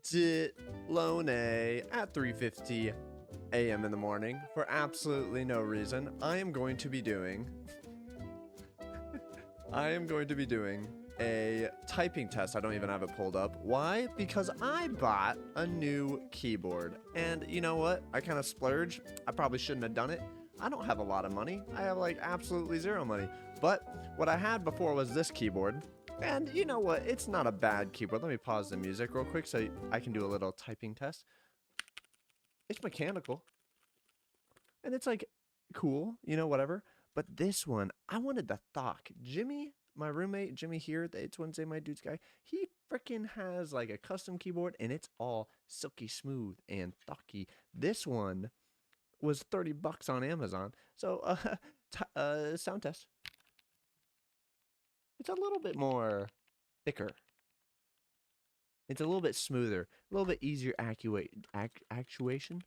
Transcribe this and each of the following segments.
Delone at 3:50 a.m. in the morning for absolutely no reason. I am going to be doing a typing test. I don't even have it pulled up. Why? Because I bought a new keyboard. And you know what? I kind of splurged. I probably shouldn't have done it. I don't have a lot of money. I have like absolutely zero money. But what I had before was this keyboard. And you know what? It's not a bad keyboard. Let me pause the music real quick so I can do a little typing test. It's mechanical. And it's like cool, whatever. But this one, I wanted the Thok. Jimmy, my roommate, Jimmy here, the It's Wednesday, my dude's guy, he freaking has like a custom keyboard and it's all silky smooth and thocky. This one was $30 on Amazon. So, sound test. It's a little bit more thicker. It's a little bit smoother, a little bit easier actuation.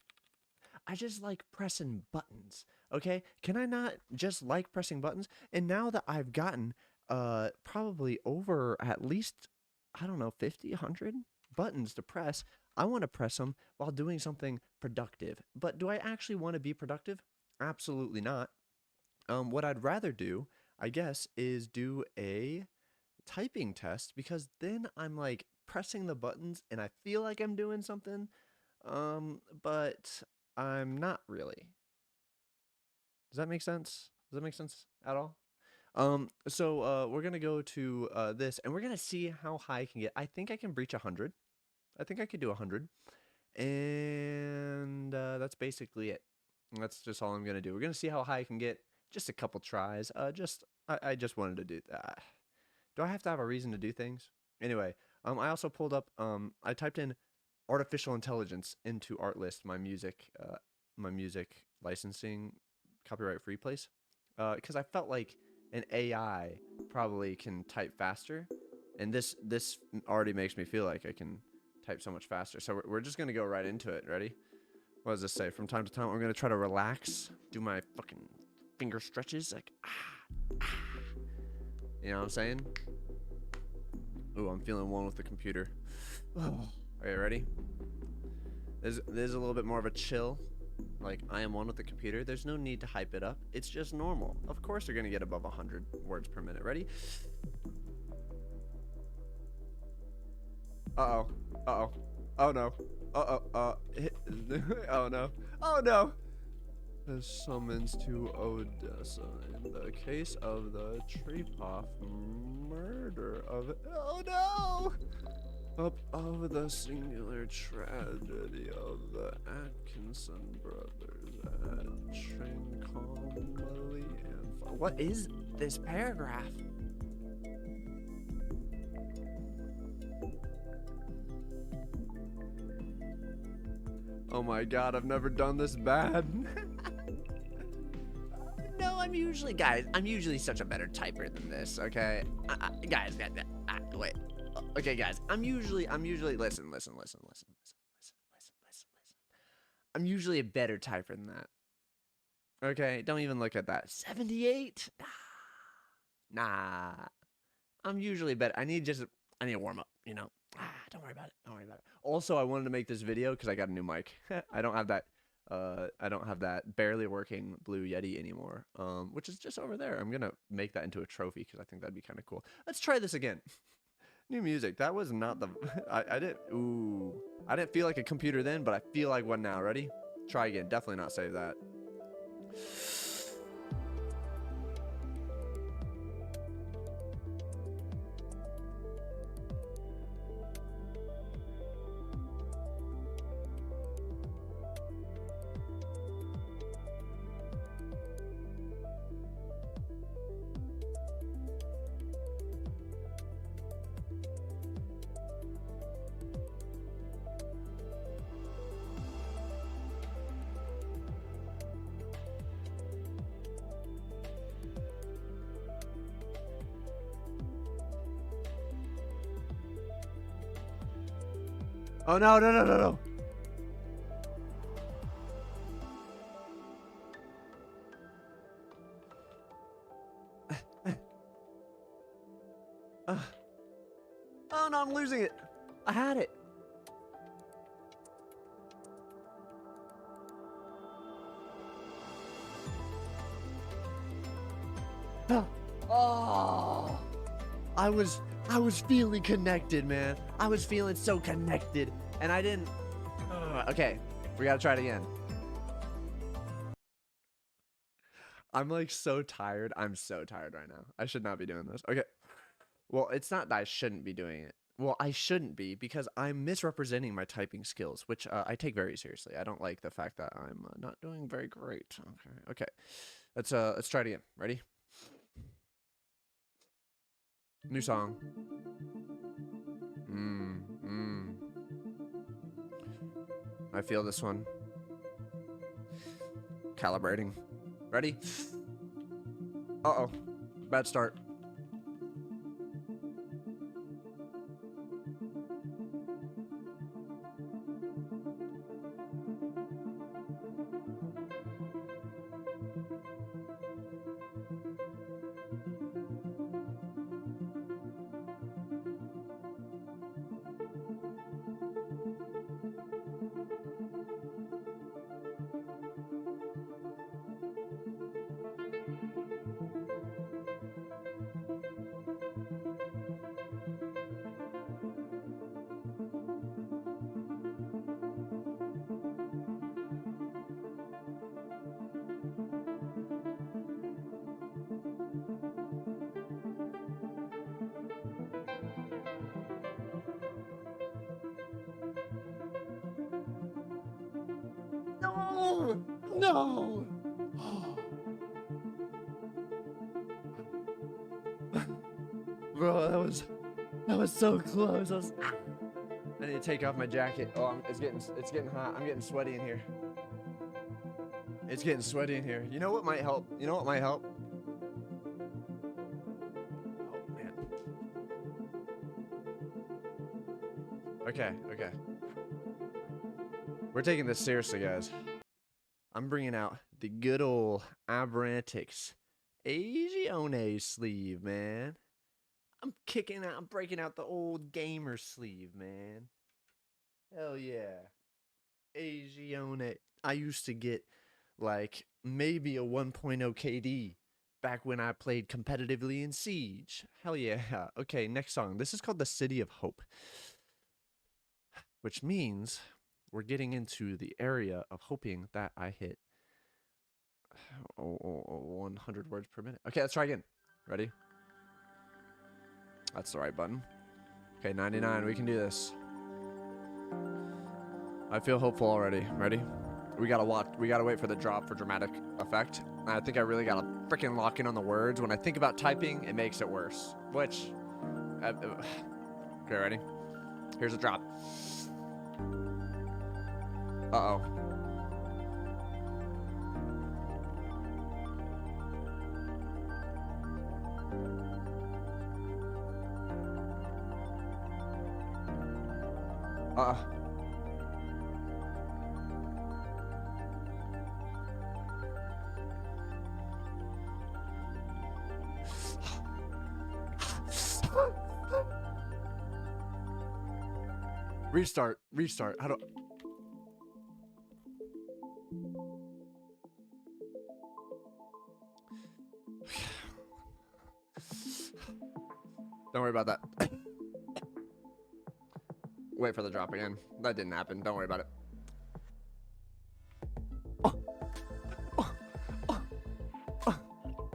I just like pressing buttons. Okay? Can I not just like pressing buttons? And now that I've gotten probably over at least, I don't know, 50, 100 buttons to press, I want to press them while doing something productive. But do I actually want to be productive? Absolutely not. What I'd rather do, I guess, is do a typing test because then I'm like pressing the buttons and I feel like I'm doing something, but I'm not really. Does that make sense? Does that make sense at all? So we're gonna go to this and we're gonna see how high I can get. I think I can breach 100. I think I could do 100, and that's basically it. That's just all I'm gonna do. We're gonna see how high I can get. Just a couple tries. I just wanted to do that. Do I have to have a reason to do things? Anyway, I also pulled up. I typed in artificial intelligence into Artlist, my music licensing, copyright free place, because I felt like an AI probably can type faster, and this already makes me feel like I can type so much faster. So we're just gonna go right into it. Ready? What does this say? From time to time, I'm gonna try to relax, do my fucking finger stretches, like you know what I'm saying? Ooh, I'm feeling one with the computer. Okay, ready? There's a little bit more of a chill. Like, I am one with the computer. There's no need to hype it up. It's just normal. Of course you're gonna get above 100 words per minute. Ready? Uh-oh. Uh-oh. Oh no. Uh-oh. Oh no. Oh no! The summons to Odessa in the case of the Trepov murder of... Oh no! Up of the singular tragedy of the Atkinson brothers at Trincomalee and... What is this paragraph? Oh my god, I've never done this bad. No, I'm usually such a better typer than this, okay? Guys, wait. Okay, guys, I'm usually, listen. I'm usually a better typer than that. Okay, don't even look at that. 78? Nah. I'm usually better. I need to warm up, you know? Don't worry about it. Don't worry about it. Also, I wanted to make this video because I got a new mic. I don't have that barely working Blue Yeti anymore, which is just over there. I'm gonna make that into a trophy because I think that'd be kind of cool. Let's try this again. New music. That was not the. I didn't. Ooh. I didn't feel like a computer then, but I feel like one now. Ready? Try again. Definitely not save that. Oh no. Oh no, I'm losing it. I had it. Oh, I was feeling connected, man. I was feeling so connected, and I didn't. Okay, we gotta try it again. I'm like so tired. I'm so tired right now. I should not be doing this. Okay. Well, it's not that I shouldn't be doing it. Well, I shouldn't be because I'm misrepresenting my typing skills, which I take very seriously. I don't like the fact that I'm not doing very great. Okay. Okay. Let's try it again. Ready? New song. I feel this one. Calibrating. Ready? Uh-oh. Bad start. No! No! Bro, that was so close. I need to take off my jacket. Oh, it's getting hot. I'm getting sweaty in here. It's getting sweaty in here. You know what might help? You know what might help? Oh man. Okay, okay. We're taking this seriously, guys. I'm bringing out the good old Aberrantix Asione sleeve, man. I'm breaking out the old gamer sleeve, man. Hell yeah. Asione. I used to get like maybe a 1.0 KD back when I played competitively in Siege. Hell yeah. Okay, next song. This is called The City of Hope, which means we're getting into the area of hoping that I hit 100 words per minute. Okay, let's try again. Ready? That's the right button. Okay, 99. We can do this. I feel hopeful already. Ready? We gotta watch. We gotta wait for the drop for dramatic effect. I think I really gotta freaking lock in on the words. When I think about typing, it makes it worse. Which, okay, ready? Here's a drop. Uh-oh. Restart. How do... Don't worry about that. Wait for the drop again. That didn't happen. Don't worry about it.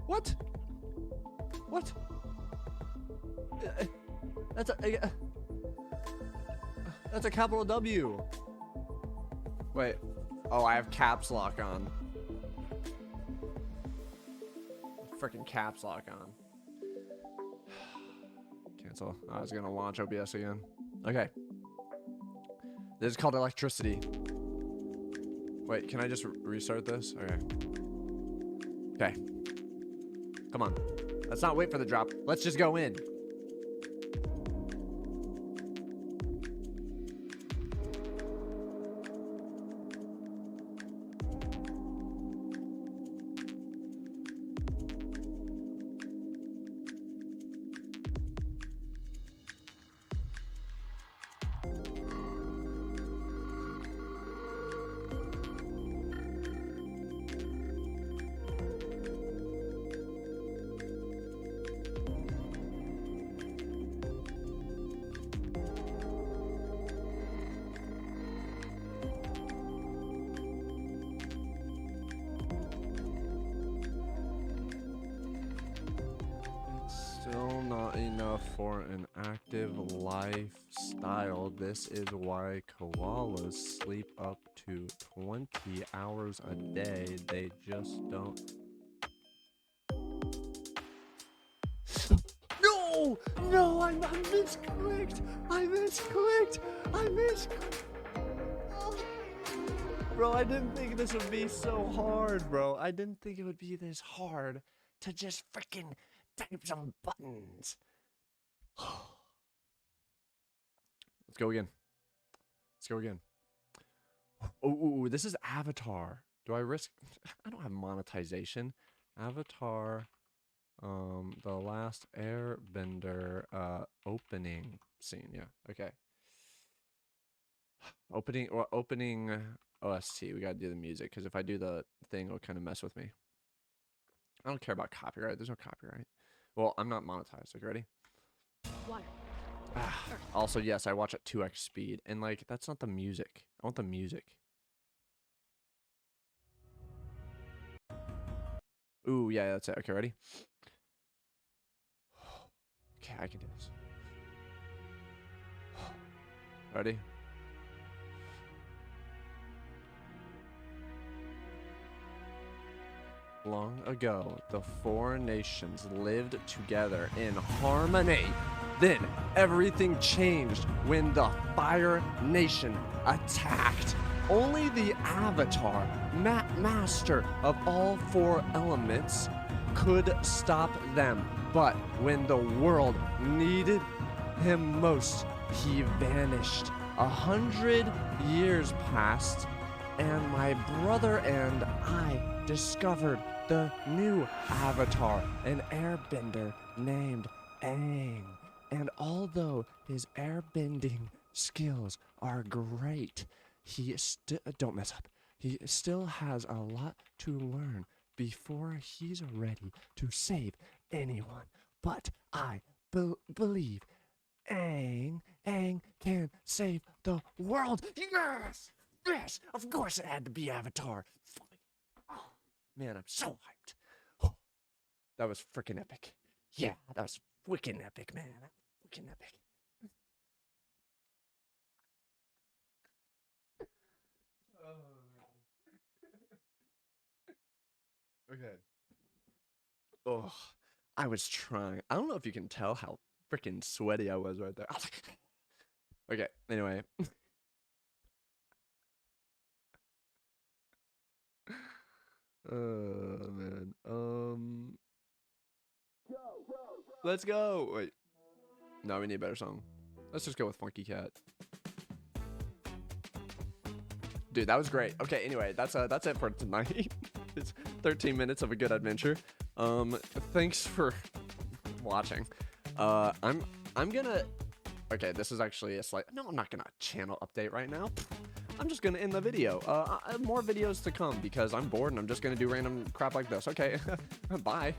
What? What? That's a capital W. Wait. Oh, I have caps lock on. Freaking caps lock on. Cancel. I was gonna launch OBS again. Okay. This is called electricity. Wait, can I just restart this? Okay. Okay. Come on. Let's not wait for the drop. Let's just go in. for an active lifestyle. This is why koalas sleep up to 20 hours a day. They just don't. No! No, I misclicked! I misclicked! I misclicked! Bro, I didn't think this would be so hard, bro. I didn't think it would be this hard to just freaking type some buttons. Let's go again. Let's go again. Oh, this is Avatar. Do I risk? I don't have monetization. Avatar, The Last Airbender, opening scene. Yeah, okay. Opening OST. We gotta do the music because if I do the thing, it'll kind of mess with me. I don't care about copyright. There's no copyright. Well, I'm not monetized. Like, ready? Water. Also, yes, I watch at 2x speed, and like that's not the music. I want the music. Ooh, yeah, that's it. Okay, ready? Okay, I can do this. Ready? Long ago, the four nations lived together in harmony. Then everything changed when the Fire Nation attacked. Only the Avatar, master of all four elements, could stop them. But when the world needed him most, he vanished. 100 years passed, and my brother and I discovered the new Avatar, an airbender named Aang. And although his airbending skills are great, he don't mess up. He still has a lot to learn before he's ready to save anyone. But I believe Aang can save the world. Yes! Yes! Of course it had to be Avatar. Oh, man, I'm so hyped. Oh, that was freaking epic. Yeah, that was freaking epic, man. Freaking epic. Okay. Oh, I was trying. I don't know if you can tell how freaking sweaty I was right there. I was like, okay, anyway. Oh, man. Let's go. Wait. No, we need a better song. Let's just go with Funky Cat. Dude, that was great. Okay, anyway, that's it for tonight. It's 13 minutes of a good adventure. Thanks for watching. I'm gonna. Okay, this is actually a slight. No, I'm not gonna channel update right now. I'm just gonna end the video. More videos to come because I'm bored and I'm just gonna do random crap like this. Okay, bye.